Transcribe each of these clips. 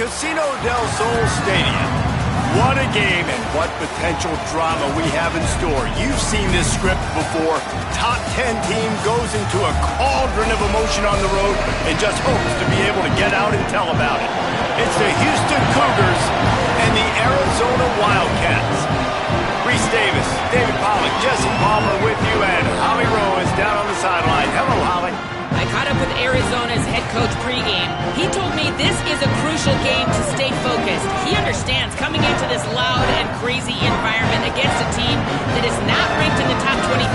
Casino del Sol Stadium. What a game and what potential drama we have in store. You've seen this script before. Top 10 team goes into a cauldron of emotion on the road and just hopes to be able to get out and tell about it. It's the Houston Cougars and the Arizona Wildcats. Reese Davis, David Pollack, Jesse Palmer with you, and Holly Rowe is down on the sideline. Hello, Holly. I caught up with Arizona's head coach pregame. He told me this is a crucial game to stay focused. He understands coming into this loud and crazy environment against a team that is not ranked in the top 25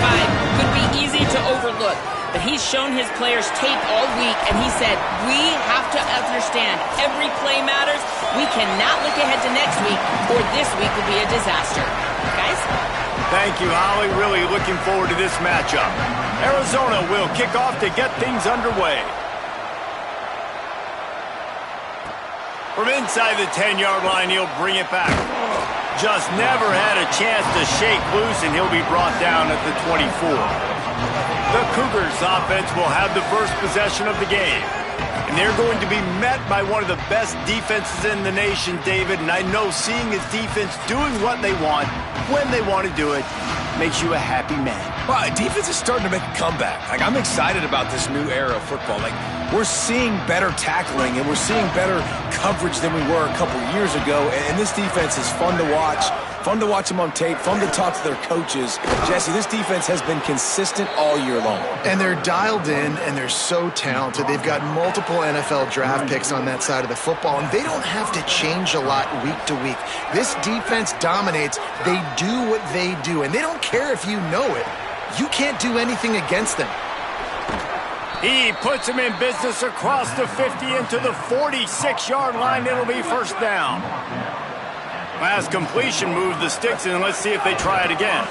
could be easy to overlook. But he's shown his players tape all week, and he said, we have to understand every play matters. We cannot look ahead to next week, or this week will be a disaster. Guys? Thank you, Holly. Really looking forward to this matchup. Arizona will kick off to get things underway. From inside the 10-yard line, he'll bring it back. Just never had a chance to shake loose, and he'll be brought down at the 24. The Cougars offense will have the first possession of the game. And they're going to be met by one of the best defenses in the nation, David. And I know seeing his defense doing what they want, when they want to do it, makes you a happy man. Well, defense is starting to make a comeback. Like, I'm excited about this new era of football. Like, we're seeing better tackling and we're seeing better coverage than we were a couple years ago. And this defense is fun to watch. Fun to watch them on tape, fun to talk to their coaches. Jesse, this defense has been consistent all year long. And they're dialed in, and they're so talented. They've got multiple NFL draft picks on that side of the football, and they don't have to change a lot week to week. This defense dominates. They do what they do, and they don't care if you know it. You can't do anything against them. He puts him in business across the 50 into the 46-yard line. It'll be first down. Last completion moved the sticks, and let's see if they try it again.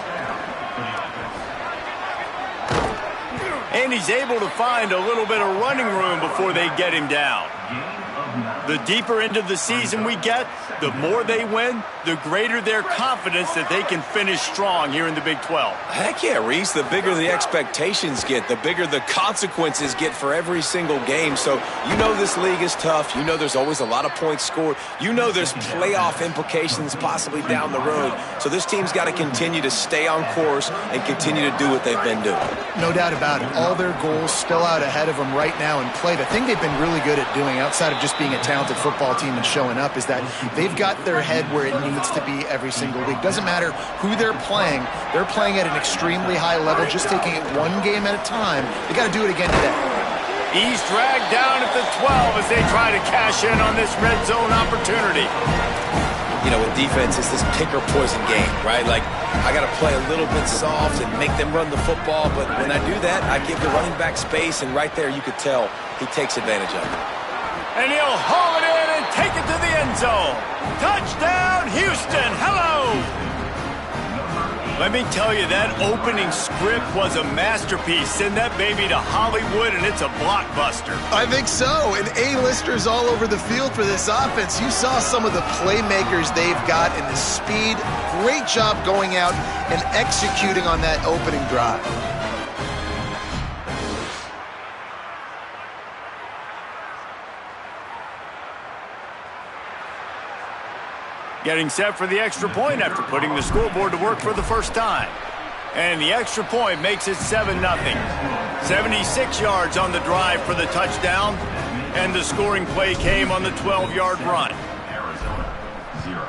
And he's able to find a little bit of running room before they get him down. The deeper into the season we get, the more they win, the greater their confidence that they can finish strong here in the Big 12. Heck yeah, Reese. The bigger the expectations get, the bigger the consequences get for every single game. So you know this league is tough. You know there's always a lot of points scored. You know there's playoff implications possibly down the road. So this team's got to continue to stay on course and continue to do what they've been doing. No doubt about it. All their goals spill out ahead of them right now in play. The thing they've been really good at doing outside of just being a talented football team and showing up is that they've got their head where it needs to be every single week. Doesn't matter who they're playing at an extremely high level, just taking it one game at a time. They got to do it again today. He's dragged down at the 12 as they try to cash in on this red zone opportunity. You know, with defense, it's this pick or poison game, right? Like, I got to play a little bit soft and make them run the football, but when I do that, I give the running back space, and right there you could tell he takes advantage of it. And he'll haul it in and take it to the end zone. Touchdown, Houston. Hello. Let me tell you, that opening script was a masterpiece. Send that baby to Hollywood, and it's a blockbuster. I think so. And A-listers all over the field for this offense. You saw some of the playmakers they've got and the speed. Great job going out and executing on that opening drive. Getting set for the extra point after putting the scoreboard to work for the first time. And the extra point makes it 7-0. 76 yards on the drive for the touchdown. And the scoring play came on the 12-yard run. Arizona, 0.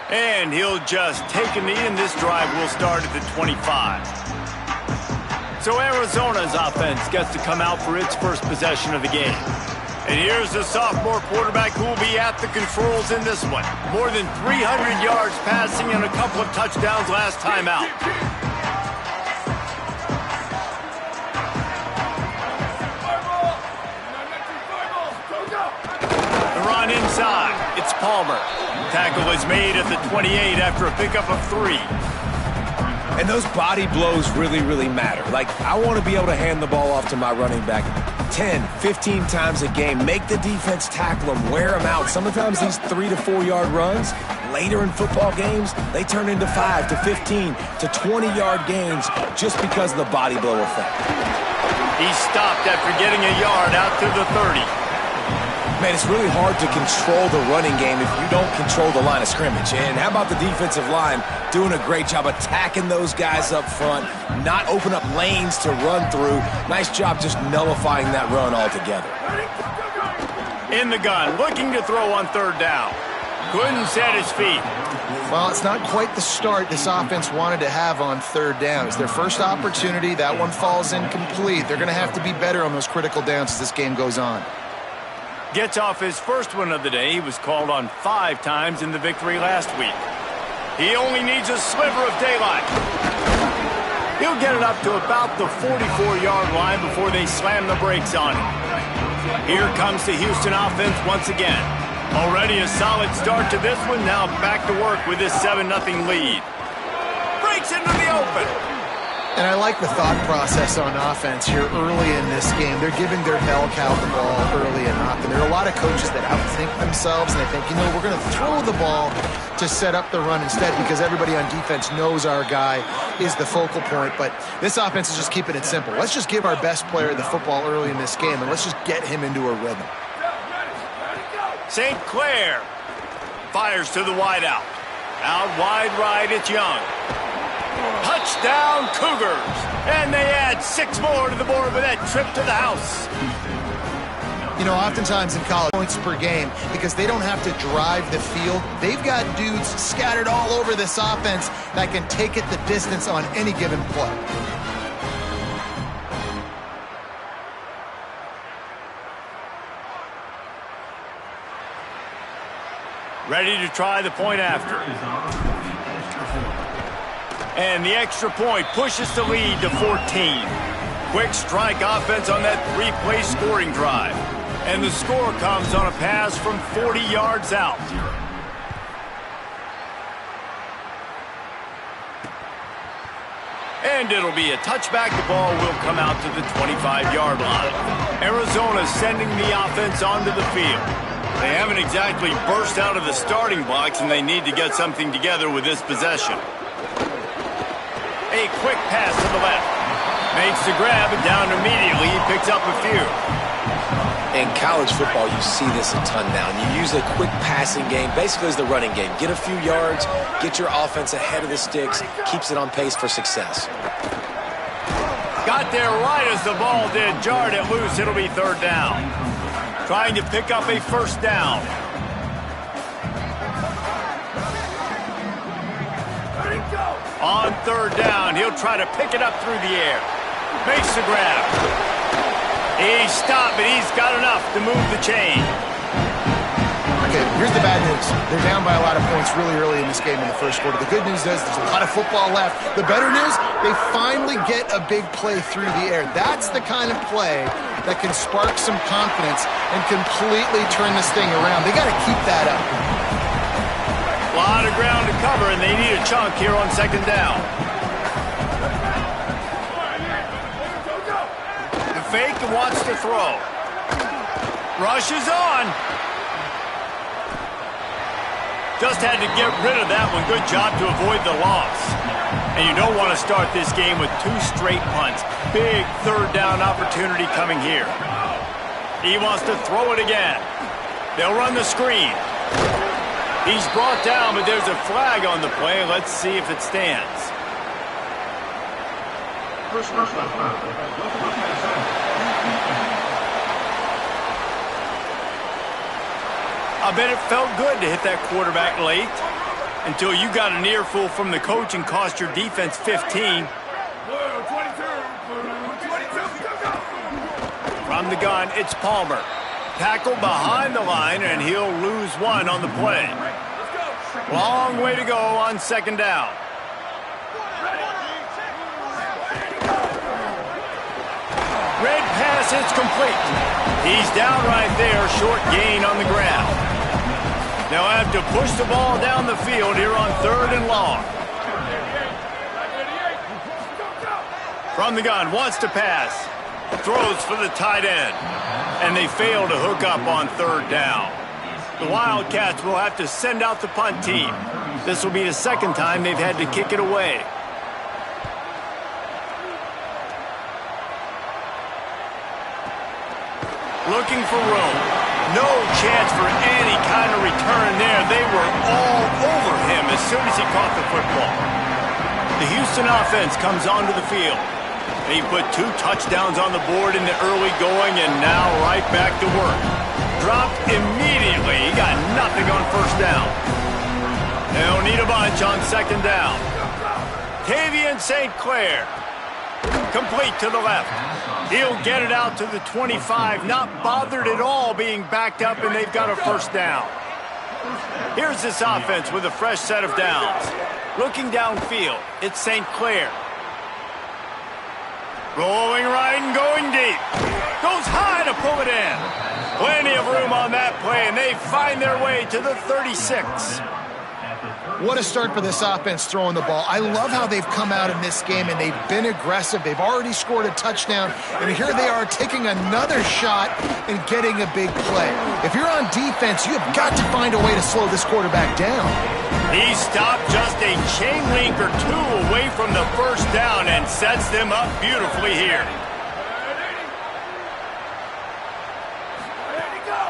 And he'll just take a knee, and this drive will start at the 25. So Arizona's offense gets to come out for its first possession of the game. And here's the sophomore quarterback who will be at the controls in this one. More than 300 yards passing and a couple of touchdowns last time out. The run inside. It's Palmer. Tackle is made at the 28 after a pickup of 3. And those body blows really, really matter. Like, I want to be able to hand the ball off to my running back 10, 15 times a game. Make the defense tackle them, wear them out. Sometimes these 3 to 4 yard runs, later in football games, they turn into 5 to 15 to 20 yard gains just because of the body blow effect. He stopped after getting a yard out to the 30. Man, it's really hard to control the running game if you don't control the line of scrimmage. And how about the defensive line doing a great job attacking those guys up front, not open up lanes to run through. Nice job just nullifying that run altogether. In the gun, looking to throw on third down. Couldn't set his feet. Well, it's not quite the start this offense wanted to have on third down. It's their first opportunity. That one falls incomplete. They're going to have to be better on those critical downs as this game goes on. Gets off his first one of the day. He was called on 5 times in the victory last week. He only needs a sliver of daylight. He'll get it up to about the 44-yard line before they slam the brakes on him. Here comes the Houston offense once again. Already a solid start to this one. Now back to work with this 7-0 lead. Breaks into the open. And I like the thought process on offense here early in this game. They're giving their bell cow the ball early and often. There are a lot of coaches that outthink themselves, and they think, you know, we're going to throw the ball to set up the run instead because everybody on defense knows our guy is the focal point. But this offense is just keeping it simple. Let's just give our best player the football early in this game, and let's just get him into a rhythm. St. Clair fires to the wideout. Out wide right, it's Young. Touchdown, Cougars. And they add 6 more to the board with that trip to the house. You know, oftentimes in college, points per game, because they don't have to drive the field. They've got dudes scattered all over this offense that can take it the distance on any given play. Ready to try the point after. And the extra point pushes the lead to 14. Quick strike offense on that 3-play scoring drive. And the score comes on a pass from 40 yards out. And it'll be a touchback. The ball will come out to the 25-yard line. Arizona sending the offense onto the field. They haven't exactly burst out of the starting blocks, and they need to get something together with this possession. A quick pass to the left. Makes the grab, and down immediately. He picks up a few. In college football, you see this a ton now. And you use a quick passing game, basically as the running game. Get a few yards, get your offense ahead of the sticks, keeps it on pace for success. Got there right as the ball did. Jarred it loose. It'll be third down. Trying to pick up a first down. On third down, he'll try to pick it up through the air. Makes the grab. He stopped, but he's got enough to move the chain. Okay, here's the bad news. They're down by a lot of points really early in this game in the first quarter. The good news is there's a lot of football left. The better news, they finally get a big play through the air. That's the kind of play that can spark some confidence and completely turn this thing around. They got to keep that up. A lot of ground to cover, and they need a chunk here on second down. The fake wants to throw. Rushes on. Just had to get rid of that one. Good job to avoid the loss. And you don't want to start this game with 2 straight punts. Big third down opportunity coming here. He wants to throw it again. They'll run the screen. He's brought down, but there's a flag on the play. Let's see if it stands. I bet it felt good to hit that quarterback late until you got an earful from the coach and cost your defense 15. From the gun, it's Palmer. Tackle behind the line, and he'll lose 1 on the play. Long way to go on second down. Red pass is complete. He's down right there, short gain on the ground. They'll have to push the ball down the field here on third and long. From the gun, wants to pass. Throws for the tight end. And they fail to hook up on third down. The Wildcats will have to send out the punt team. This will be the second time they've had to kick it away. looking for room. No chance for any kind of return there. They were all over him as soon as he caught the football. The Houston offense comes onto the field. He put 2 touchdowns on the board in the early going and now right back to work. Dropped immediately. He got nothing on first down. They'll need a bunch on second down. Tavian St. Clair. Complete to the left. He'll get it out to the 25, not bothered at all being backed up, and they've got a first down. Here's this offense with a fresh set of downs. Looking downfield, it's St. Clair. Rolling right and going deep. Goes high to pull it in. Plenty of room on that play, and they find their way to the 36. What a start for this offense throwing the ball. I love how they've come out in this game, and they've been aggressive. They've already scored a touchdown, and here they are taking another shot and getting a big play. If you're on defense, you have got to find a way to slow this quarterback down. He stopped just a chain link or 2 away from the first down and sets them up beautifully here.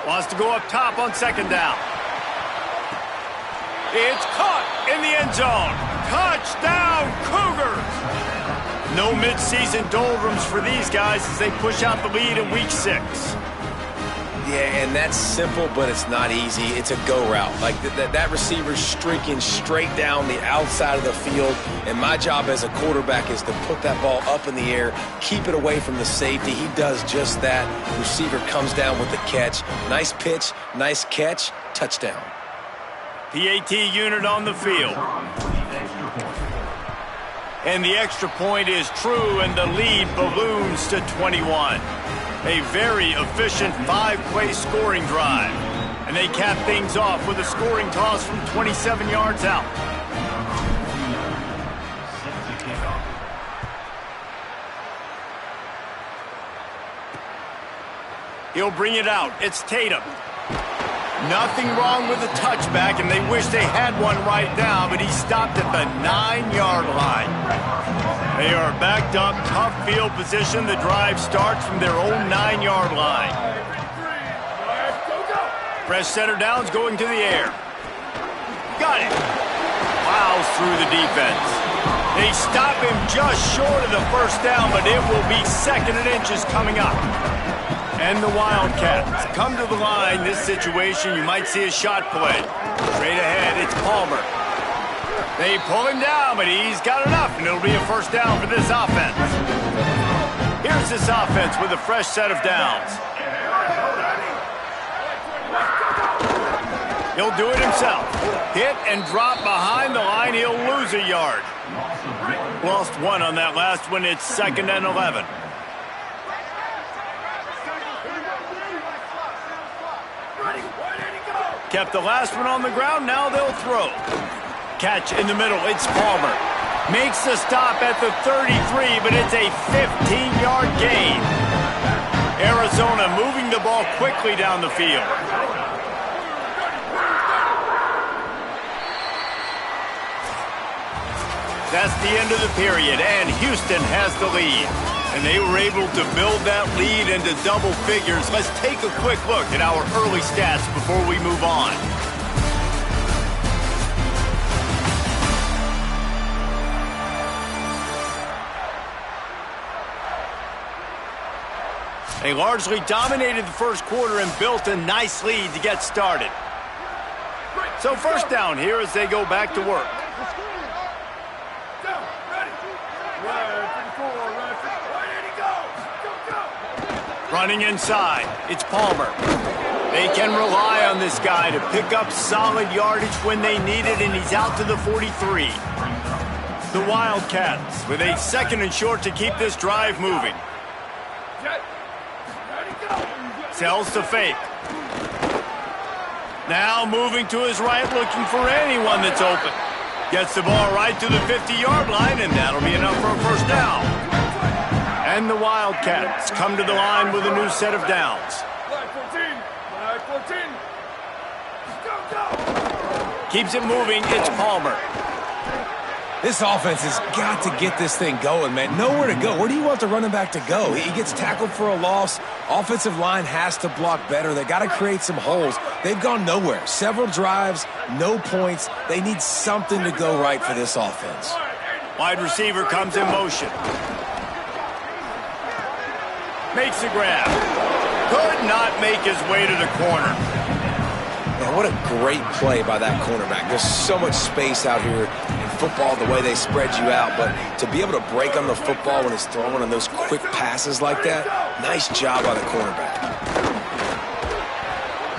Wants to go up top on second down. It's caught in the end zone. Touchdown, Cougars! No midseason doldrums for these guys as they push out the lead in week 6. Yeah, and that's simple, but it's not easy. It's a go route. Like that receiver's streaking straight down the outside of the field, and my job as a quarterback is to put that ball up in the air, keep it away from the safety. He does just that. Receiver comes down with the catch. Nice pitch, nice catch, touchdown. PAT unit on the field. And the extra point is true, and the lead balloons to 21. A very efficient 5-play scoring drive. And they cap things off with a scoring toss from 27 yards out. He'll bring it out. It's Tatum. Nothing wrong with the touchback, and they wish they had one right now, but he stopped at the 9-yard line. They are backed up, tough field position. The drive starts from their own 9-yard line. Fresh center downs going to the air. Got it. Plows through the defense. They stop him just short of the first down, but it will be 2nd and inches coming up. And the Wildcats come to the line. This situation, you might see a shot play. Straight ahead, it's Palmer. They pull him down, but he's got enough, and it'll be a first down for this offense. Here's this offense with a fresh set of downs. He'll do it himself. Hit and drop behind the line. He'll lose a yard. Lost 1 on that last one. It's 2nd and 11. Kept the last one on the ground. Now they'll throw. Catch in the middle. It's Palmer. Makes the stop at the 33, but it's a 15-yard gain. Arizona moving the ball quickly down the field. That's the end of the period, and Houston has the lead. And they were able to build that lead into double figures. Let's take a quick look at our early stats before we move on. They largely dominated the first quarter and built a nice lead to get started. So first down here as they go back to work. Running inside, it's Palmer. They can rely on this guy to pick up solid yardage when they need it, and he's out to the 43. The Wildcats with a 2nd and short to keep this drive moving. Sells to fake. Now moving to his right, looking for anyone that's open. Gets the ball right to the 50-yard line, and that'll be enough for a first down. And the Wildcats come to the line with a new set of downs. Keeps it moving, it's Palmer. This offense has got to get this thing going, man. Nowhere to go. Where do you want the running back to go? He gets tackled for a loss. Offensive line has to block better. They got to create some holes. They've gone nowhere. Several drives, no points. They need something to go right for this offense. Wide receiver comes in motion. Makes the grab. Could not make his way to the corner. Man, what a great play by that cornerback. There's so much space out here in football, the way they spread you out, but to be able to break on the football when it's thrown on those quick passes like that, nice job by the cornerback.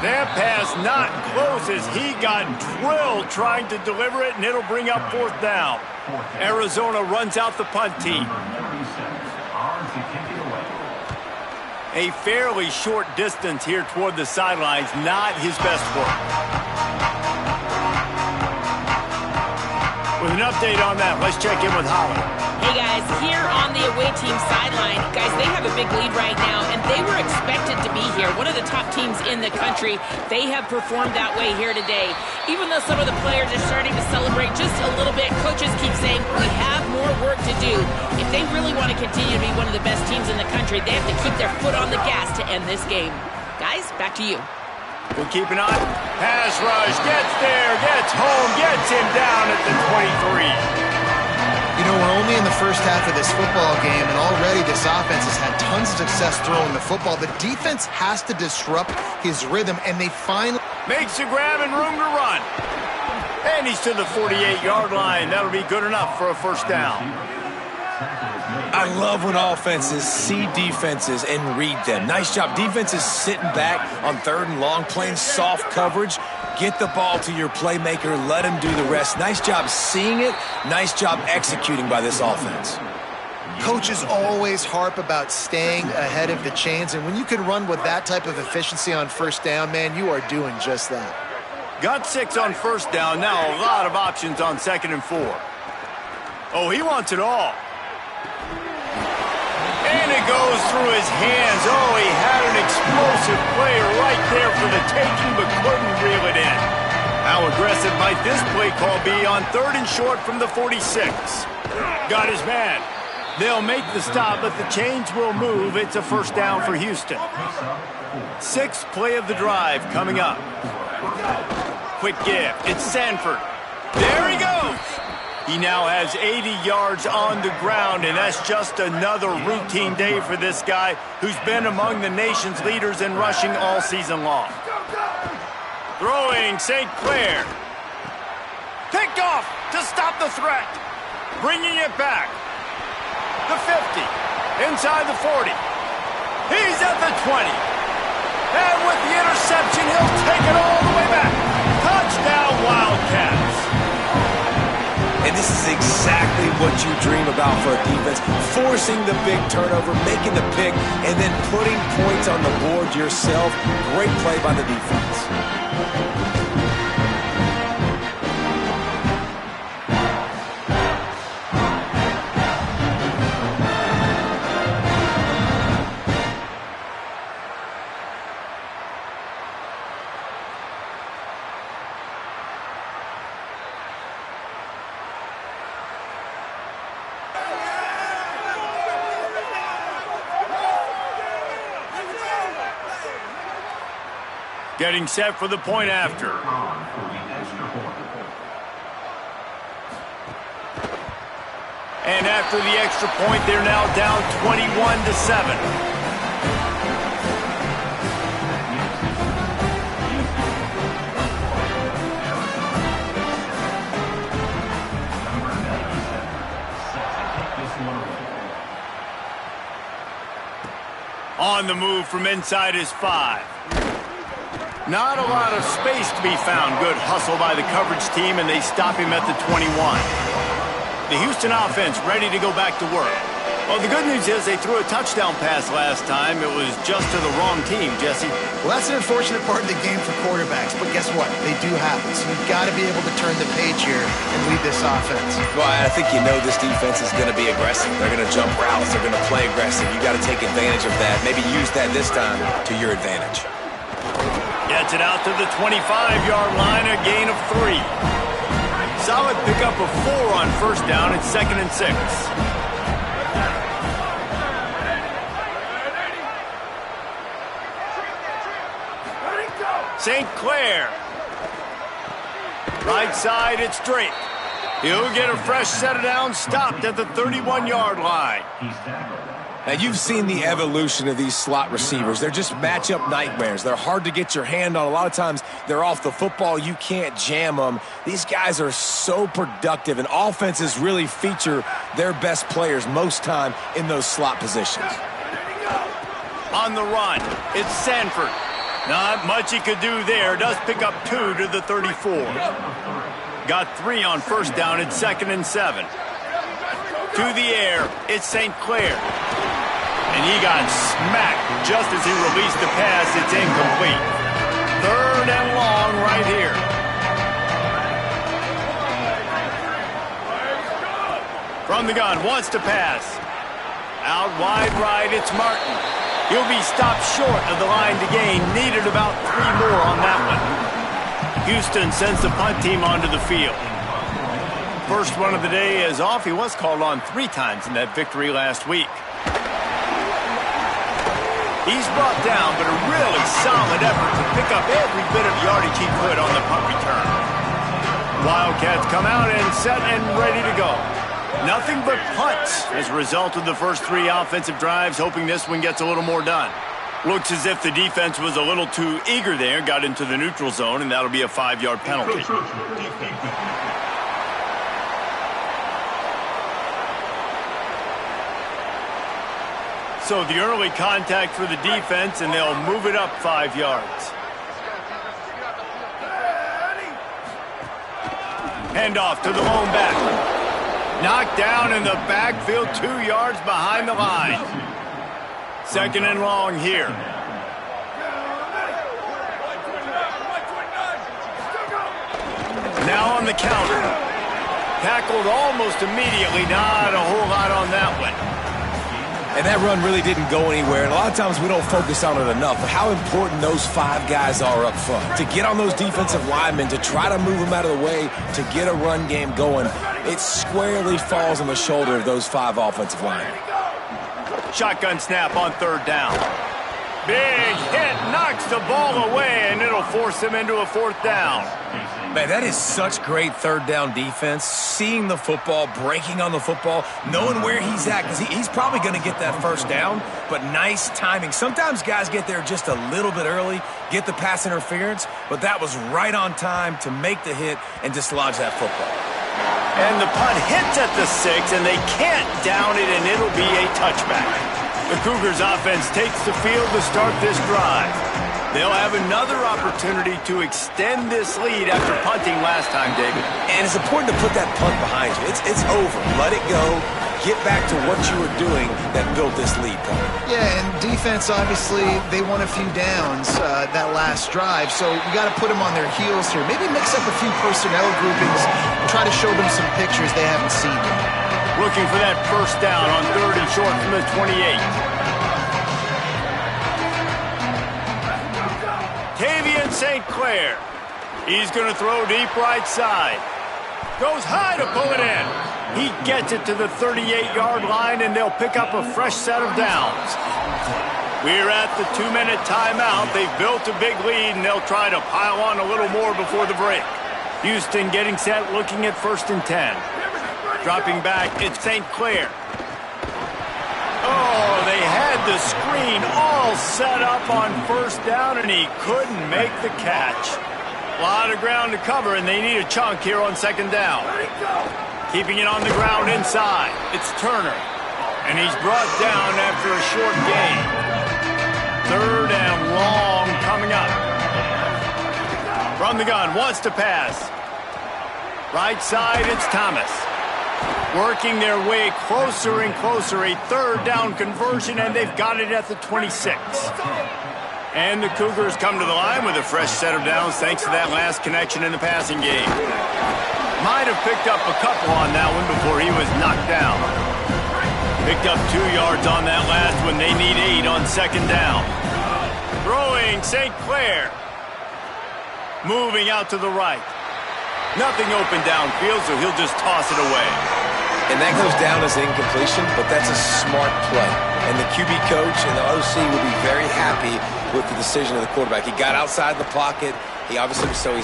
That pass not close as he got drilled trying to deliver it, and it'll bring up 4th down. Arizona runs out the punt team. A fairly short distance here toward the sidelines, not his best work. With an update on that, let's check in with Holly. Hey guys, here on the away team sideline, guys, they have a big lead right now, and they were expected to be here. One of the top teams in the country. They have performed that way here today. Even though some of the players are starting to celebrate just a little bit, coaches keep saying we have more work to do. If they really want to continue to be one of the best teams in the country, they have to keep their foot on the gas to end this game. Guys, back to you. We'll keep an eye. Pass rush, gets there, gets home, gets him down at the 23. You know, we're only in the first half of this football game, and already this offense has had tons of success throwing the football. The defense has to disrupt his rhythm, and they finally... Makes a grab and room to run. And he's to the 48-yard line. That'll be good enough for a 1st down. I love when offenses see defenses and read them. Nice job. Defenses sitting back on 3rd and long, playing soft coverage. Get the ball to your playmaker. Let him do the rest. Nice job seeing it. Nice job executing by this offense. Coaches always harp about staying ahead of the chains, and when you can run with that type of efficiency on 1st down, man, you are doing just that. Got 6 on 1st down. Now a lot of options on 2nd and 4. Oh, he wants it all. And it goes through his hands. Oh, he had an explosive player right there for the taking, but couldn't reel it in. How aggressive might this play call be on 3rd and short from the 46? Got his man. They'll make the stop, but the chains will move. It's a 1st down for Houston. 6th play of the drive coming up. Quick give. It's Sanford. There he goes. He now has 80 yards on the ground, and that's just another routine day for this guy who's been among the nation's leaders in rushing all season long. Throwing St. Clair. Picked off to stop the threat. Bringing it back. The 50. Inside the 40. He's at the 20. And with the interception, he'll take it all the way back. Touchdown, Wildcats. And this is exactly what you dream about for a defense. Forcing the big turnover, making the pick, and then putting points on the board yourself. Great play by the defense. Getting set for the point after. And after the extra point, they're now down 21-7. On the move from inside his 5. Not a lot of space to be found. Good hustle by the coverage team, and they stop him at the 21. The Houston offense ready to go back to work. Well, the good news is they threw a touchdown pass last time. It was just to the wrong team, Jesse. Well, that's an unfortunate part of the game for quarterbacks, but guess what? They do happen. So you've got to be able to turn the page here and lead this offense. Well, I think you know this defense is going to be aggressive. They're going to jump routes. They're going to play aggressive. You got to take advantage of that. Maybe use that this time to your advantage. Gets it out to the 25-yard line, a gain of 3. Solid pickup of 4 on first down. It's 2nd and 6. St. Clair. Right side, it's Drake. He'll get a fresh set of downs, stopped at the 31-yard line. Now, you've seen the evolution of these slot receivers. They're just matchup nightmares. They're hard to get your hand on. A lot of times, they're off the football. You can't jam them. These guys are so productive, and offenses really feature their best players most time in those slot positions. On the run, it's Sanford. Not much he could do there. Does pick up 2 to the 34. Got 3 on first down. It's 2nd and 7. To the air, it's St. Clair. And he got smacked just as he released the pass. It's incomplete. 3rd and long right here. From the gun, wants to pass. Out wide right, it's Martin. He'll be stopped short of the line to gain. Needed about 3 more on that one. Houston sends the punt team onto the field. First one of the day is off. He was called on 3 times in that victory last week. He's brought down, but a really solid effort to pick up every bit of yardage he could on the punt return. Wildcats come out and set and ready to go. Nothing but punts as a result of the first 3 offensive drives, hoping this one gets a little more done. Looks as if the defense was a little too eager there, got into the neutral zone, and that'll be a 5-yard penalty. So the early contact for the defense, and they'll move it up 5 yards. Handoff to the lone back. Knocked down in the backfield, 2 yards behind the line. 2nd and long here. Now on the counter. Tackled almost immediately. Not a whole lot on that one. And that run really didn't go anywhere. And a lot of times we don't focus on it enough. But how important those 5 guys are up front. To get on those defensive linemen, to try to move them out of the way, to get a run game going, it squarely falls on the shoulder of those 5 offensive linemen. Shotgun snap on 3rd down. Big hit, knocks the ball away, and it'll force him into a 4th down. Man, that is such great 3rd down defense. Seeing the football, breaking on the football, knowing where he's at, because he's probably going to get that 1st down, but nice timing. Sometimes guys get there just a little bit early, get the pass interference, but that was right on time to make the hit and dislodge that football. And the punt hits at the 6, and they can't down it, and it'll be a touchback. The Cougars offense takes the field to start this drive. They'll have another opportunity to extend this lead after punting last time, David. And it's important to put that punt behind you. It's over. Let it go. Get back to what you were doing that built this lead. Yeah, and defense, obviously, they won a few downs that last drive, so you got to put them on their heels here. Maybe mix up a few personnel groupings and try to show them some pictures they haven't seen yet. Looking for that 1st down on 3rd and short from the 28. Tavian St. Clair. He's going to throw deep right side. Goes high to pull it in. He gets it to the 38-yard line, and they'll pick up a fresh set of downs. We're at the 2-minute timeout. They've built a big lead, and they'll try to pile on a little more before the break. Houston getting set, looking at 1st and 10. Dropping back, it's St. Clair. Oh, they had the screen all set up on 1st down, and he couldn't make the catch. A lot of ground to cover, and they need a chunk here on 2nd down. Keeping it on the ground inside, it's Turner. And he's brought down after a short gain. 3rd and long coming up. From the gun, wants to pass. Right side, it's Thomas. Working their way closer and closer. A 3rd down conversion, and they've got it at the 26. And the Cougars come to the line with a fresh set of downs thanks to that last connection in the passing game. Might have picked up a couple on that one before he was knocked down. Picked up 2 yards on that last one. They need 8 on 2nd down. Throwing St. Clair. Moving out to the right. Nothing open downfield, so he'll just toss it away. And that goes down as an incompletion, but that's a smart play. And the QB coach and the OC will be very happy with the decision of the quarterback. He got outside the pocket. He's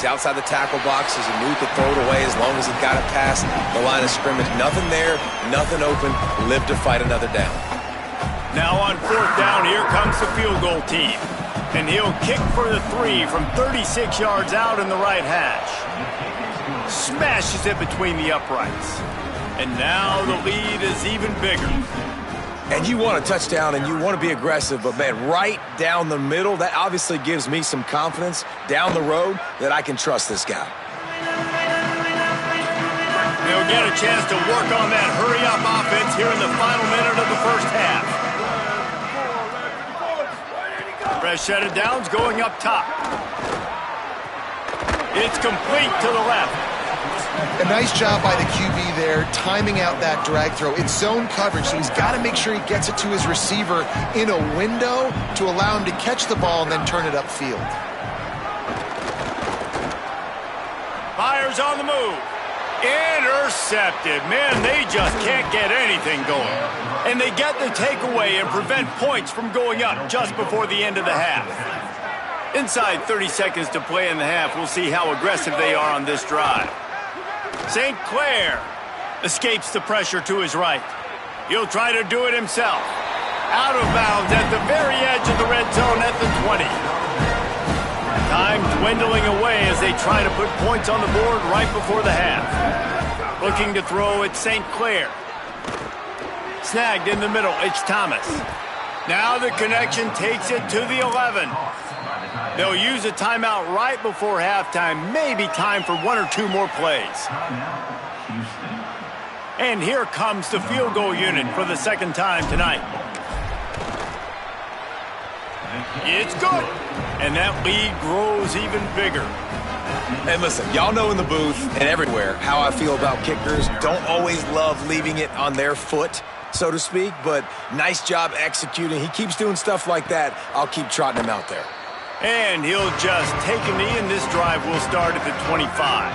outside the tackle box. He knew to throw it away as long as he got it past the line of scrimmage. Nothing there, nothing open. Live to fight another down. Now on 4th down, here comes the field goal team. And he'll kick for the 3 from 36 yards out in the right hash. Smashes it between the uprights. And now the lead is even bigger. And you want a touchdown and you want to be aggressive, but man, right down the middle, that obviously gives me some confidence down the road that I can trust this guy. They'll get a chance to work on that hurry-up offense here in the final minute of the first half. Fresh set of downs going up top. It's complete to the left. A nice job by the QB there, timing out that drag throw. It's zone coverage, so he's got to make sure he gets it to his receiver in a window to allow him to catch the ball and then turn it upfield. Fires on the move. Intercepted. Man, they just can't get anything going. And they get the takeaway and prevent points from going up just before the end of the half. Inside 30 seconds to play in the half, we'll see how aggressive they are on this drive. St. Clair escapes the pressure to his right. He'll try to do it himself. Out of bounds at the very edge of the red zone at the 20. Time dwindling away as they try to put points on the board right before the half. Looking to throw at St. Clair. Snagged in the middle, it's Thomas. Now the connection takes it to the 11. They'll use a timeout right before halftime. Maybe time for 1 or 2 more plays. And here comes the field goal unit for the second time tonight. It's good. And that lead grows even bigger. And listen, y'all know in the booth and everywhere how I feel about kickers. Don't always love leaving it on their foot, so to speak, but nice job executing. He keeps doing stuff like that. I'll keep trotting him out there. And he'll just take a knee, and this drive will start at the 25.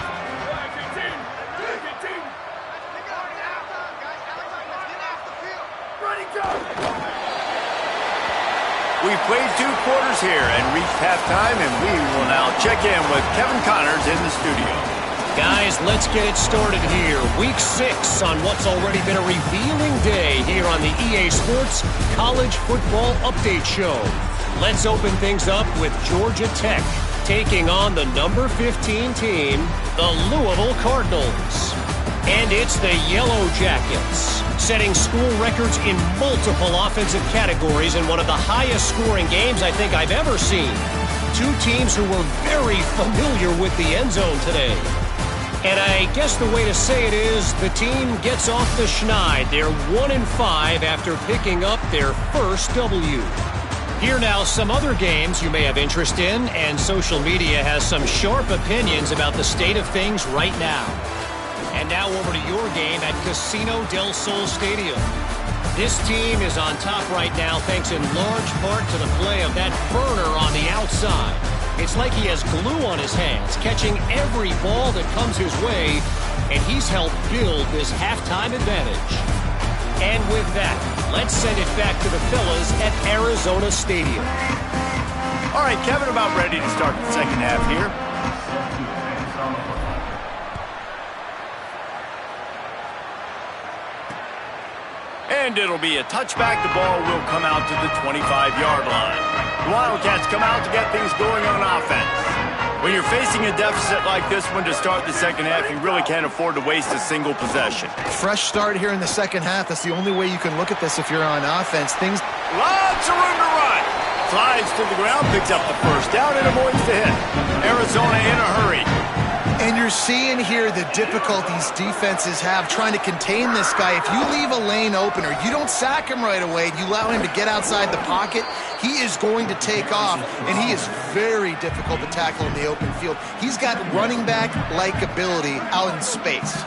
We've played 2 quarters here and reached halftime, and we will now check in with Kevin Connors in the studio. Guys, let's get it started here. Week 6 on what's already been a revealing day here on the EA Sports College Football Update Show. Let's open things up with Georgia Tech taking on the number 15 team, the Louisville Cardinals. And it's the Yellow Jackets, setting school records in multiple offensive categories in one of the highest scoring games I think I've ever seen. 2 teams who were very familiar with the end zone today. And I guess the way to say it is the team gets off the schneid. They're 1-5 after picking up their first W. Here now some other games you may have interest in, and social media has some sharp opinions about the state of things right now. And now over to your game at Casino del Sol Stadium. This team is on top right now thanks in large part to the play of that burner on the outside. It's like he has glue on his hands, catching every ball that comes his way, and he's helped build this halftime advantage. And with that, let's send it back to the fellas at Arizona Stadium. All right, Kevin, about ready to start the second half here. And it'll be a touchback. The ball will come out to the 25-yard line. The Wildcats come out to get things going on offense. When you're facing a deficit like this one to start the second half, you really can't afford to waste a single possession. Fresh start here in the second half. That's the only way you can look at this if you're on offense. Lots of room to run. Slides to the ground, picks up the first down, and avoids the hit. Arizona in a hurry. And you're seeing here the difficulties defenses have trying to contain this guy. If you leave a lane open or you don't sack him right away, you allow him to get outside the pocket, he is going to take off, and he is very difficult to tackle in the open field. He's got running back-like ability out in space.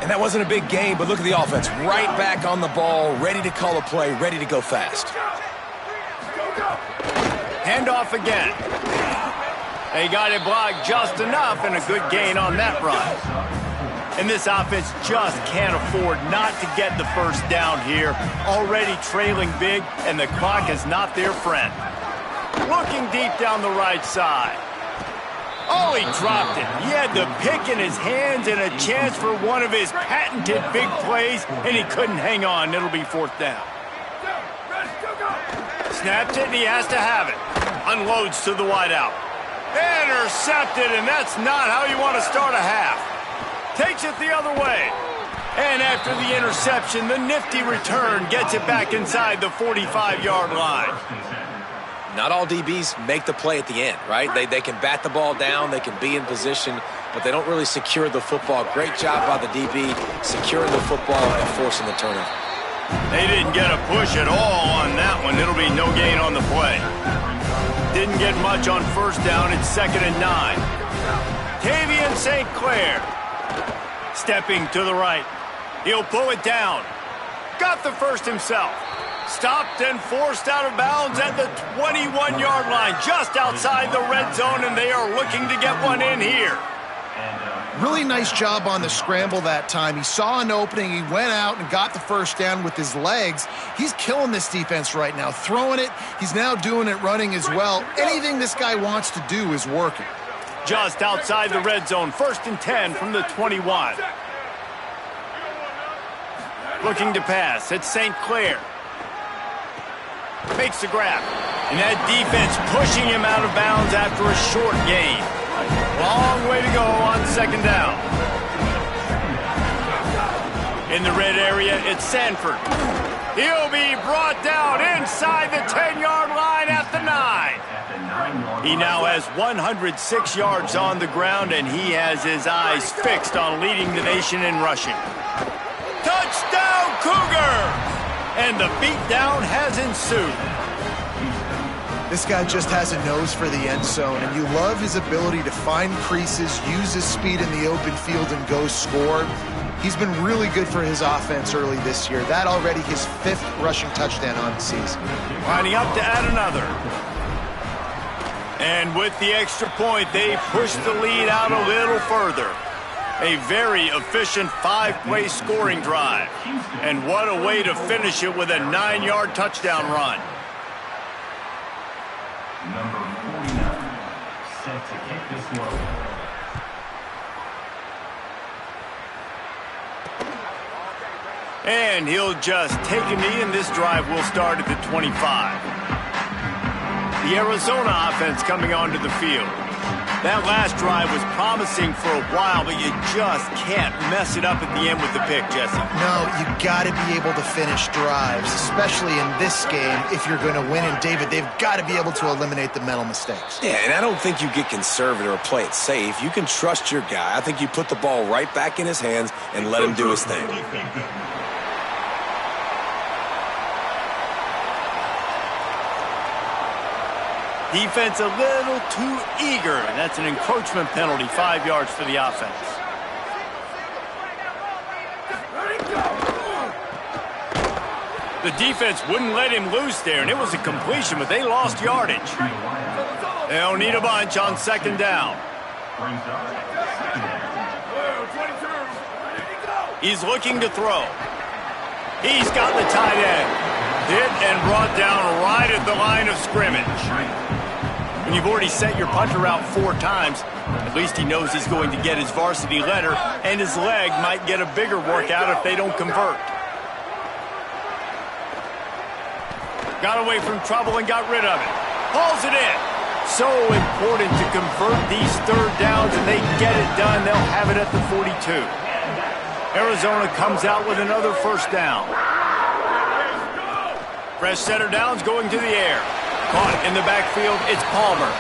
And that wasn't a big game, but look at the offense. Right back on the ball, ready to call a play, ready to go fast. Handoff again. They got it blocked just enough, and a good gain on that run. And this offense just can't afford not to get the first down here. Already trailing big, and the clock is not their friend. Looking deep down the right side. Oh, he dropped it. He had the pick in his hands and a chance for one of his patented big plays, and he couldn't hang on. It'll be fourth down. Snapped it, and he has to have it. Unloads to the wideout. Intercepted, and that's not how you want to start a half. Takes it the other way. And after the interception, the nifty return gets it back inside the 45-yard line. Not all DBs make the play at the end, right? They can bat the ball down, they can be in position, but they don't really secure the football. Great job by the DB securing the football and forcing the turnover. They didn't get a push at all on that one. It'll be no gain on the play. Didn't get much on first down. It's 2nd and 9. Tavian St. Clair. Stepping to the right. He'll pull it down. Got the first himself. Stopped and forced out of bounds at the 21-yard line, just outside the red zone, and they are looking to get one in here. Really nice job on the scramble that time. He saw an opening, he went out and got the first down with his legs. He's killing this defense right now, throwing it. He's now doing it running as well. Anything this guy wants to do is working. Just outside the red zone, 1st and 10 from the 21. Looking to pass, it's St. Clair. Makes the grab. And that defense pushing him out of bounds after a short gain. Long way to go on 2nd down. In the red area, it's Sanford. He'll be brought down inside the 10-yard line at the 9. He now has 106 yards on the ground, and he has his eyes fixed on leading the nation in rushing. Touchdown, Cougar! And the beatdown has ensued. This guy just has a nose for the end zone, and you love his ability to find creases, use his speed in the open field, and go score. He's been really good for his offense early this year. That already his 5th rushing touchdown on the season. Lining up to add another. And with the extra point, they push the lead out a little further. A very efficient 5-play scoring drive. And what a way to finish it with a 9-yard touchdown run. Number 49, set to kick this one. And he'll just take a knee, and this drive will start at the 25. The Arizona offense coming onto the field. That last drive was promising for a while, but you just can't mess it up at the end with the pick, Jesse. No, you got to be able to finish drives, especially in this game if you're going to win. And, David, they've got to be able to eliminate the mental mistakes. Yeah, and I don't think you get conservative or play it safe. You can trust your guy. I think you put the ball right back in his hands and let him do his thing. Defense a little too eager, and that's an encroachment penalty, 5 yards for the offense. The defense wouldn't let him loose there, and it was a completion, but they lost yardage. They'll need a bunch on 2nd down. He's looking to throw. He's got the tight end. Hit and brought down right at the line of scrimmage. When you've already sent your punter out 4 times, at least he knows he's going to get his varsity letter, and his leg might get a bigger workout if they don't convert. Got away from trouble and got rid of it. Hauls it in. So important to convert these 3rd downs, and they get it done. They'll have it at the 42. Arizona comes out with another 1st down. Fresh center downs going to the air. Caught in the backfield, it's Palmer.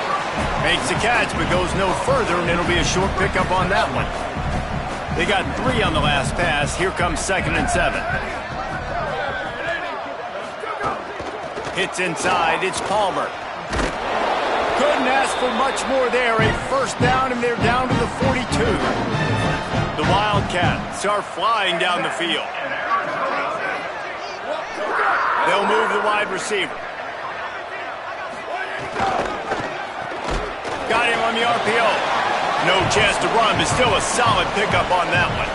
Makes the catch, but goes no further, and it'll be a short pickup on that one. They got 3 on the last pass. Here comes 2nd and 7. Hits inside, it's Palmer. Couldn't ask for much more there. A 1st down, and they're down to the 42. The Wildcats are flying down the field. They'll move the wide receiver. Got him on the RPO. No chance to run, but still a solid pickup on that one.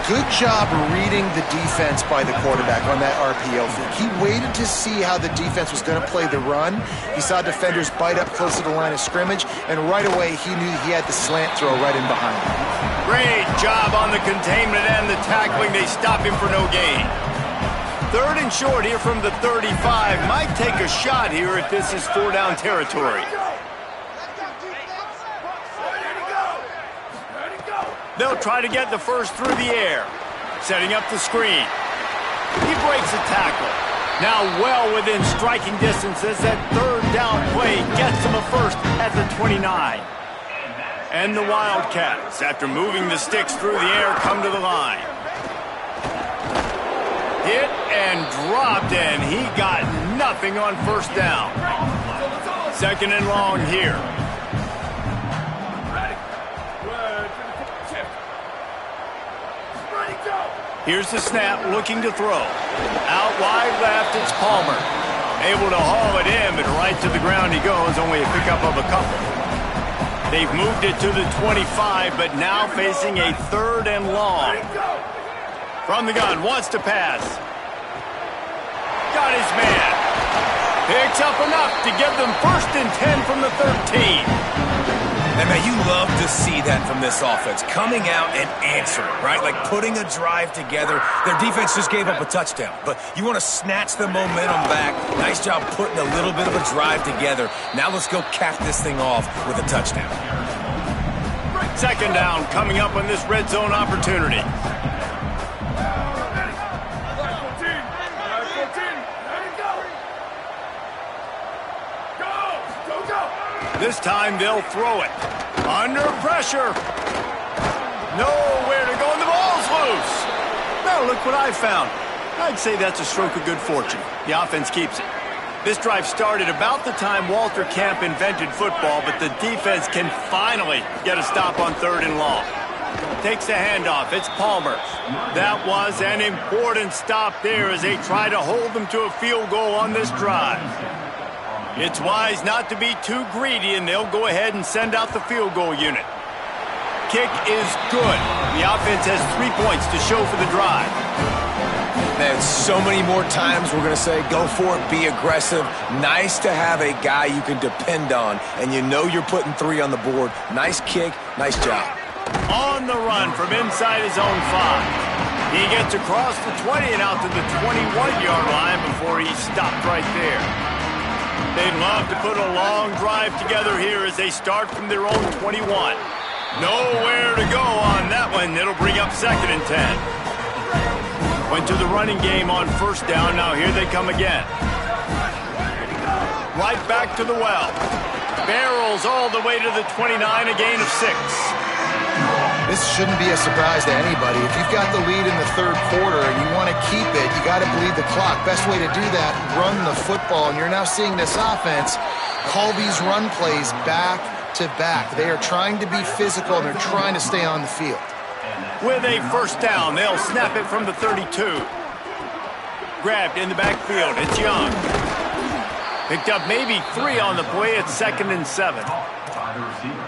Good job reading the defense by the quarterback on that RPO. He waited to see how the defense was going to play the run. He saw defenders bite up close to the line of scrimmage, and right away he knew he had the slant throw right in behind him. Great job on the containment and the tackling. They stop him for no gain. 3rd and short here from the 35. Might take a shot here if this is 4-down territory. They'll try to get the first through the air. Setting up the screen. He breaks a tackle. Now well within striking distance as that 3rd down play gets him a first at the 29. And the Wildcats, after moving the sticks through the air, come to the line. Hit and dropped, and he got nothing on 1st down. 2nd and long here. Here's the snap, looking to throw. Out wide left, it's Palmer. Able to haul it in, but right to the ground he goes, only a pickup of a couple. They've moved it to the 25, but now facing a 3rd and long. From the gun, wants to pass. Got his man. Picks up enough to give them 1st and 10 from the 13. And, man, you love to see that from this offense. Coming out and answering, right? Like putting a drive together. Their defense just gave up a touchdown. But you want to snatch the momentum back. Nice job putting a little bit of a drive together. Now let's go cap this thing off with a touchdown. 2nd down coming up on this red zone opportunity. This time they'll throw it. Under pressure. Nowhere to go, and the ball's loose. Now look what I found. I'd say that's a stroke of good fortune. The offense keeps it. This drive started about the time Walter Camp invented football, but the defense can finally get a stop on 3rd and long. Takes the handoff. It's Palmer. That was an important stop there as they try to hold them to a field goal on this drive. It's wise not to be too greedy, and they'll go ahead and send out the field goal unit. Kick is good. The offense has 3 points to show for the drive. Man, so many more times we're going to say, go for it, be aggressive. Nice to have a guy you can depend on, and you know you're putting 3 on the board. Nice kick, nice job. On the run from inside his own 5. He gets across the 20 and out to the 21-yard line before he's stopped right there. They'd love to put a long drive together here as they start from their own 21. Nowhere to go on that one. It'll bring up 2nd and 10. Went to the running game on 1st down. Now here they come again. Right back to the well. Barrels all the way to the 29, a gain of 6. This shouldn't be a surprise to anybody. If you've got the lead in the 3rd quarter and you want to keep it, you got to bleed the clock. Best way to do that, run the football. And you're now seeing this offense call these run plays back to back. They are trying to be physical, and they're trying to stay on the field. With a 1st down, they'll snap it from the 32. Grabbed in the backfield. It's Young. Picked up maybe 3 on the play. It's 2nd and 7.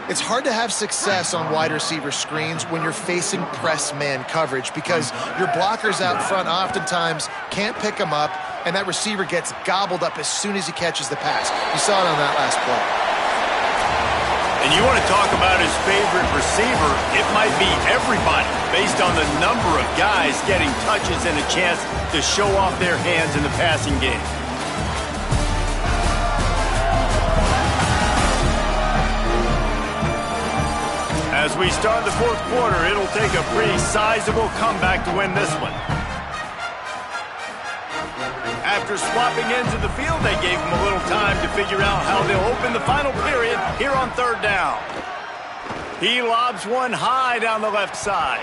It's hard to have success on wide receiver screens when you're facing press man coverage because your blockers out front oftentimes can't pick them up, and that receiver gets gobbled up as soon as he catches the pass. You saw it on that last play. And you want to talk about his favorite receiver, it might be everybody based on the number of guys getting touches and a chance to show off their hands in the passing game. As we start the 4th quarter, it'll take a pretty sizable comeback to win this one. After swapping ends of the field, they gave him a little time to figure out how they'll open the final period here on 3rd down. He lobs one high down the left side.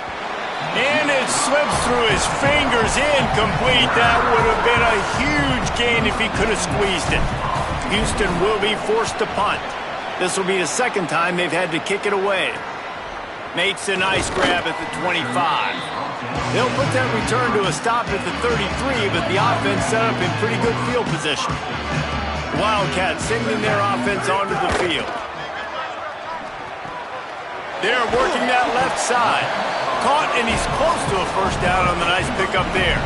And it slips through his fingers, incomplete. That would have been a huge gain if he could have squeezed it. Houston will be forced to punt. This will be the 2nd time they've had to kick it away. Makes a nice grab at the 25. They'll put that return to a stop at the 33, but the offense set up in pretty good field position. Wildcats sending their offense onto the field. They're working that left side. Caught, and he's close to a first down on the nice pickup there.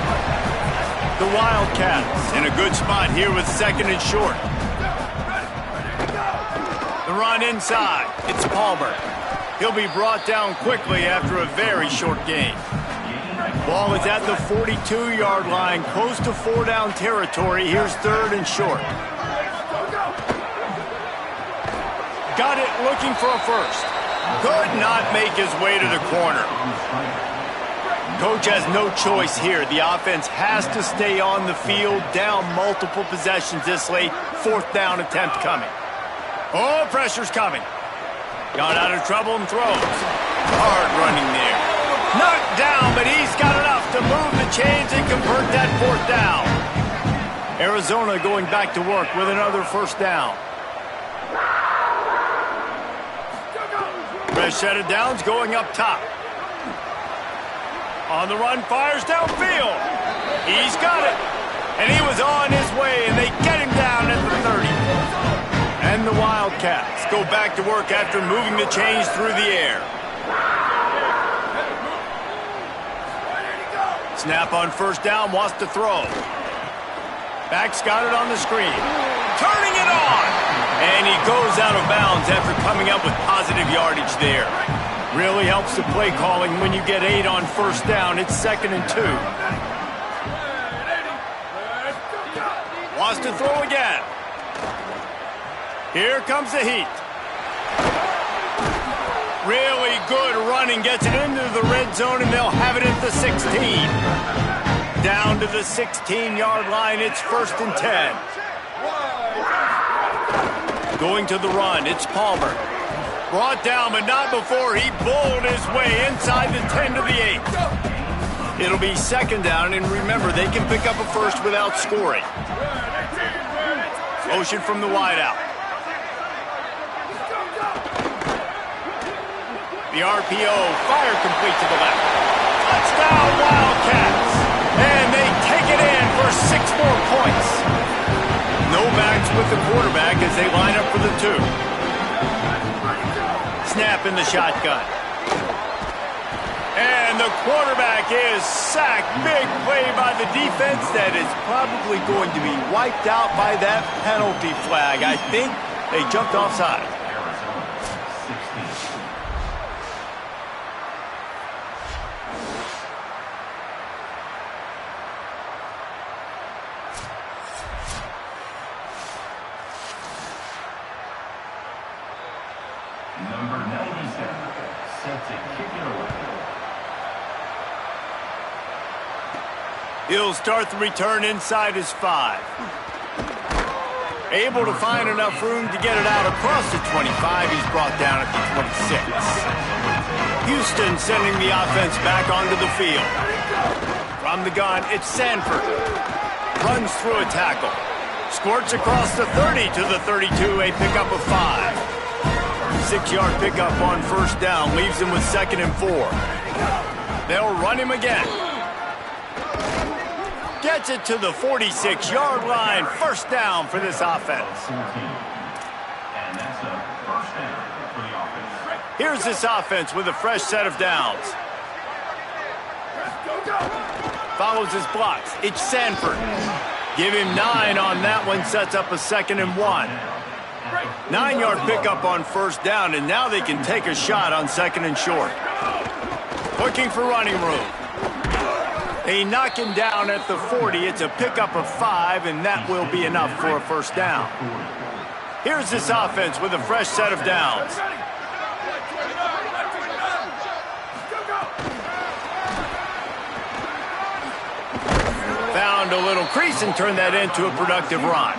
The Wildcats in a good spot here with second and short. The run inside. It's Palmer. He'll be brought down quickly after a very short gain. Ball is at the 42-yard line, close to four-down territory. Here's third and short. Got it, looking for a first. Could not make his way to the corner. Coach has no choice here. The offense has to stay on the field, down multiple possessions this late. Fourth down attempt coming. Oh, pressure's coming. Got out of trouble and throws. Hard running there. Knocked down, but he's got enough to move the chains and convert that fourth down. Arizona going back to work with another first down. Fresh set of downs going up top. On the run, fires downfield. He's got it. And he was on his way, and they get him down at the 30. And the Wildcats go back to work after moving the chains through the air. Snap on first down, wants to throw. Back's got it on the screen. Turning it on! And he goes out of bounds after coming up with positive yardage there. Really helps the play calling when you get 8 on first down. It's 2nd and 2. Wants to throw again. Here comes the heat. Really good running, gets it into the red zone, and they'll have it at the 16. Down to the 16-yard line, it's 1st and 10. Going to the run, it's Palmer. Brought down, but not before he bowled his way inside the 10 to the 8. It'll be 2nd down, and remember, they can pick up a first without scoring. Motion from the wideout. The RPO, fire complete to the left. Touchdown, Wildcats! And they take it in for 6 more points. No backs with the quarterback as they line up for the 2. Snap in the shotgun. And the quarterback is sacked. Big play by the defense that is probably going to be wiped out by that penalty flag. I think they jumped offside. Number 97, set to kick it away. He'll start the return inside his 5. Able to find enough room to get it out across the 25. He's brought down at the 26. Houston sending the offense back onto the field. From the gun, it's Sanford. Runs through a tackle. Squirts across the 30 to the 32, a pickup of 5. 6-yard pickup on first down, leaves him with 2nd and 4. They'll run him again. Gets it to the 46-yard line. First down for this offense. And that's a first down for the offense. Here's this offense with a fresh set of downs. Follows his blocks. It's Sanford. Give him 9 on that one. Sets up a 2nd and 1. 9-yard pickup on first down, and now they can take a shot on 2nd and short. Looking for running room. They knock him down at the 40. It's a pickup of 5, and that will be enough for a first down. Here's this offense with a fresh set of downs. Found a little crease and turned that into a productive run.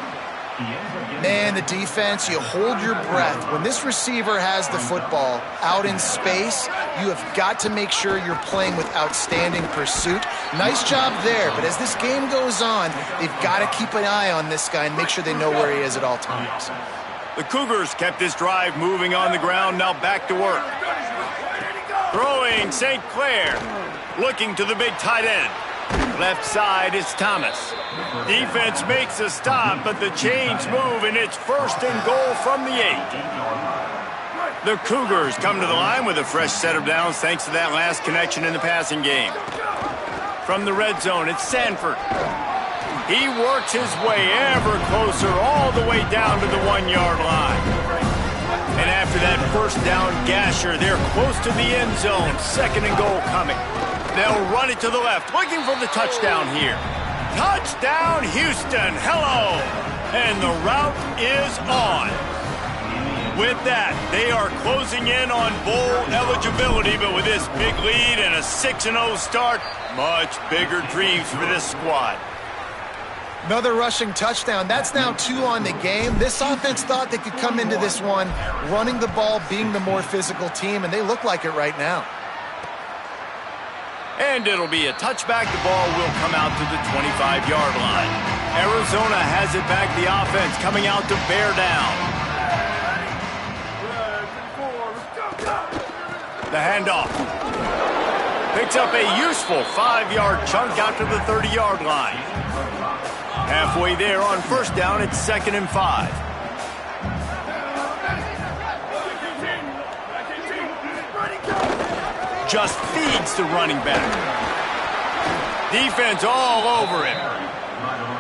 Man, the defense, you hold your breath. When this receiver has the football out in space, you have got to make sure you're playing with outstanding pursuit. Nice job there, but as this game goes on, they've got to keep an eye on this guy and make sure they know where he is at all times. The Cougars kept this drive moving on the ground, now back to work. Throwing St. Clair, looking to the big tight end. Left side is Thomas. Defense makes a stop, but the chains move, and it's 1st and goal from the 8. The Cougars come to the line with a fresh set of downs thanks to that last connection in the passing game. From the red zone, it's Sanford. He works his way ever closer all the way down to the 1-yard line. And after that first down gasher, they're close to the end zone. 2nd and goal coming. They'll run it to the left, looking for the touchdown here. Touchdown, Houston. Hello. And the route is on. With that, they are closing in on bowl eligibility, but with this big lead and a 6-0 start, much bigger dreams for this squad. Another rushing touchdown. That's now 2 on the game. This offense thought they could come into this one running the ball, being the more physical team, and they look like it right now. And it'll be a touchback. The ball will come out to the 25-yard line. Arizona has it back. The offense coming out to bear down. The handoff. Picks up a useful 5-yard chunk out to the 30-yard line. Halfway there on first down, it's 2nd and 5. Just feeds the running back. Defense all over him.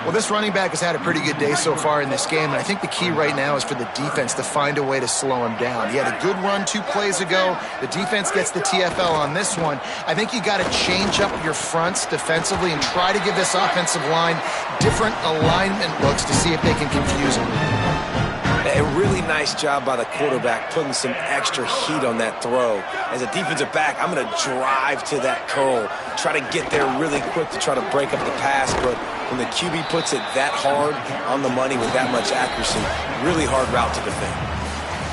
Well, this running back has had a pretty good day so far in this game, and I think the key right now is for the defense to find a way to slow him down. He had a good run 2 plays ago. The defense gets the TFL on this one. I think you got to change up your fronts defensively and try to give this offensive line different alignment looks to see if they can confuse him. A really nice job by the quarterback putting some extra heat on that throw. As a defensive back, I'm going to drive to that curl, try to get there really quick to try to break up the pass, but when the QB puts it that hard on the money with that much accuracy, really hard route to defend.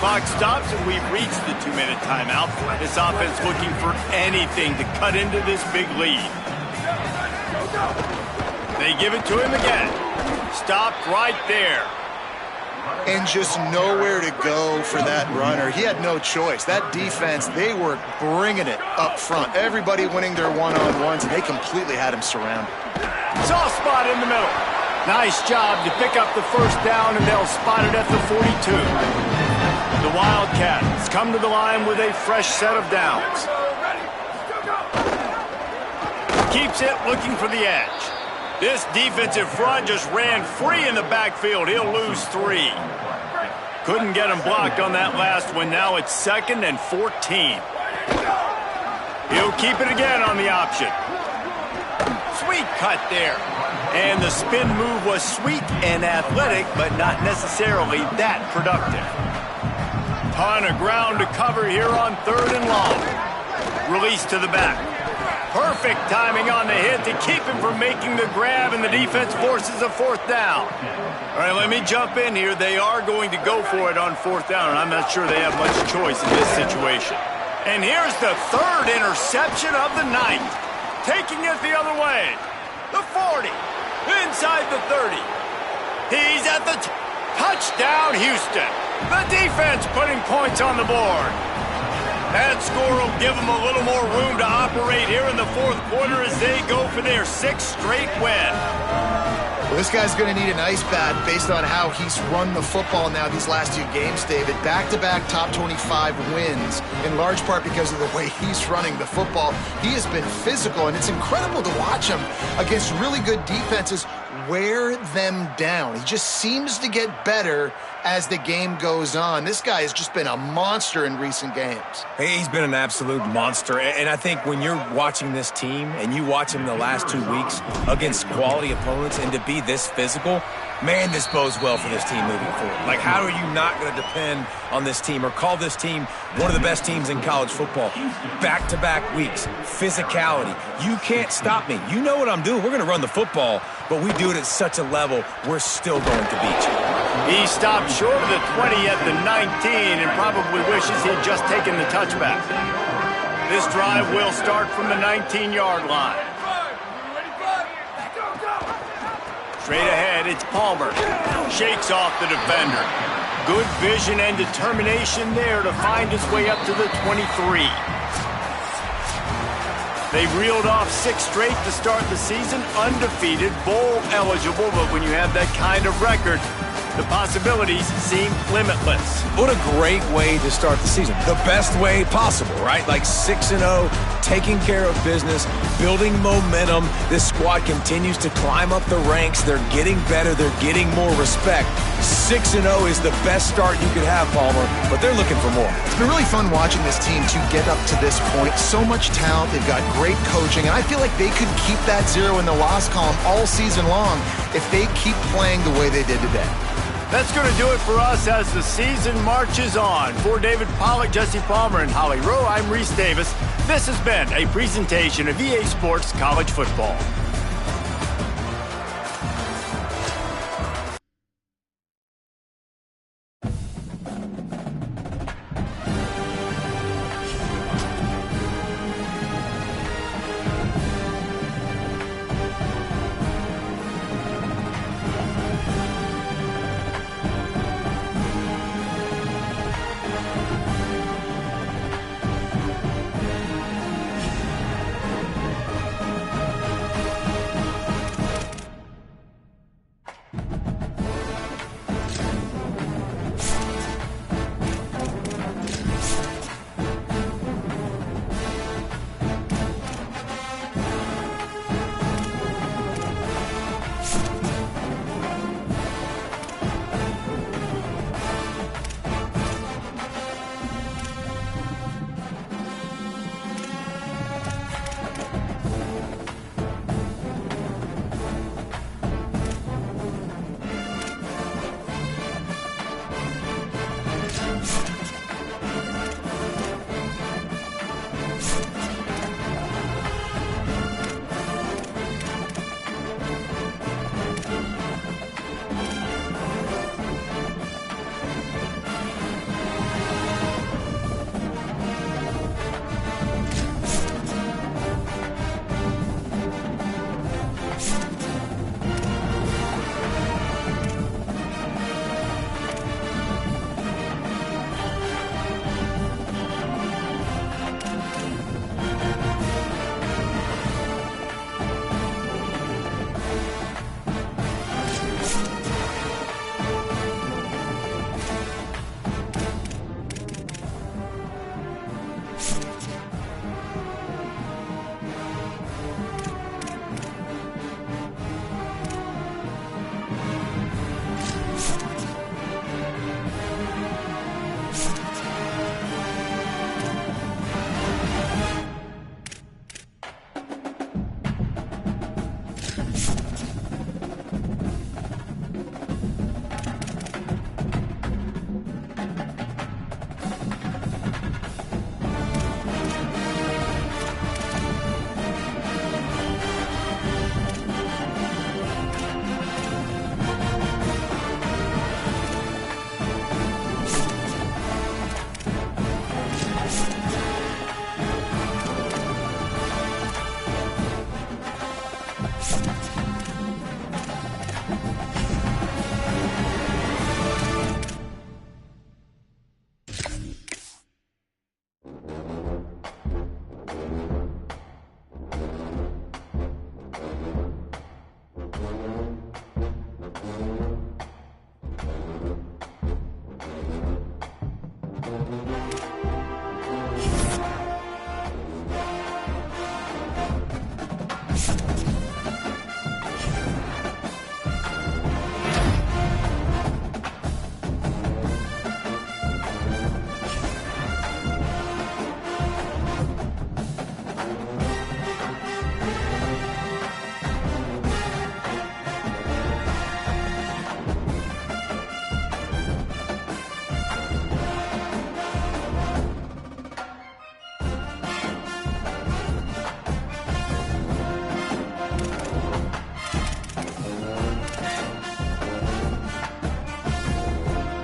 Clock stops and we've reached the 2-minute timeout. This offense looking for anything to cut into this big lead. They give it to him again. Stopped right there. And just nowhere to go for that runner. He had no choice. That defense, they were bringing it up front. Everybody winning their one-on-ones, and they completely had him surrounded. Soft spot in the middle. Nice job to pick up the first down, and they'll spot it at the 42. The Wildcats come to the line with a fresh set of downs. Keeps it looking for the edge. This defensive front just ran free in the backfield. He'll lose 3. Couldn't get him blocked on that last one. Now it's 2nd and 14. He'll keep it again on the option. Sweet cut there. And the spin move was sweet and athletic, but not necessarily that productive. Ton of ground to cover here on 3rd and long. Release to the back. Perfect timing on the hit to keep him from making the grab, and the defense forces a 4th down. All right, let me jump in here. They are going to go for it on 4th down, and I'm not sure they have much choice in this situation. And here's the 3rd interception of the night. Taking it the other way. The 40. Inside the 30. He's at the touchdown, Houston. The defense putting points on the board. That score will give them a little more room to operate here in the 4th quarter as they go for their 6th straight win. Well, this guy's going to need an ice bath based on how he's run the football now these last 2 games, David. Back-to-back top 25 wins, in large part because of the way he's running the football. He has been physical, and it's incredible to watch him against really good defenses wear them down. He just seems to get better as the game goes on. This guy has just been a monster in recent games. He's been an absolute monster, and I think when you're watching this team and you watch him the last 2 weeks against quality opponents and to be this physical, man, this bodes well for this team moving forward. Like, how are you not going to depend on this team or call this team one of the best teams in college football? Back-to-back weeks, physicality. You can't stop me. You know what I'm doing. We're going to run the football, but we do it at such a level, we're still going to beat you. He stopped short of the 20 at the 19 and probably wishes he'd just taken the touchback. This drive will start from the 19-yard line. Straight ahead, it's Palmer. Shakes off the defender. Good vision and determination there to find his way up to the 23. They reeled off 6 straight to start the season, undefeated, bowl eligible, but when you have that kind of record, The possibilities seem limitless. What a great way to start the season. The best way possible, right? Like 6-0, taking care of business, building momentum. This squad continues to climb up the ranks. They're getting better. They're getting more respect. 6-0 is the best start you could have, Palmer, but they're looking for more. It's been really fun watching this team to get up to this point. So much talent. They've got great coaching, and I feel like they could keep that 0 in the loss column all season long if they keep playing the way they did today. That's going to do it for us as the season marches on. For David Pollack, Jesse Palmer, and Holly Rowe, I'm Reese Davis. This has been a presentation of EA Sports College Football.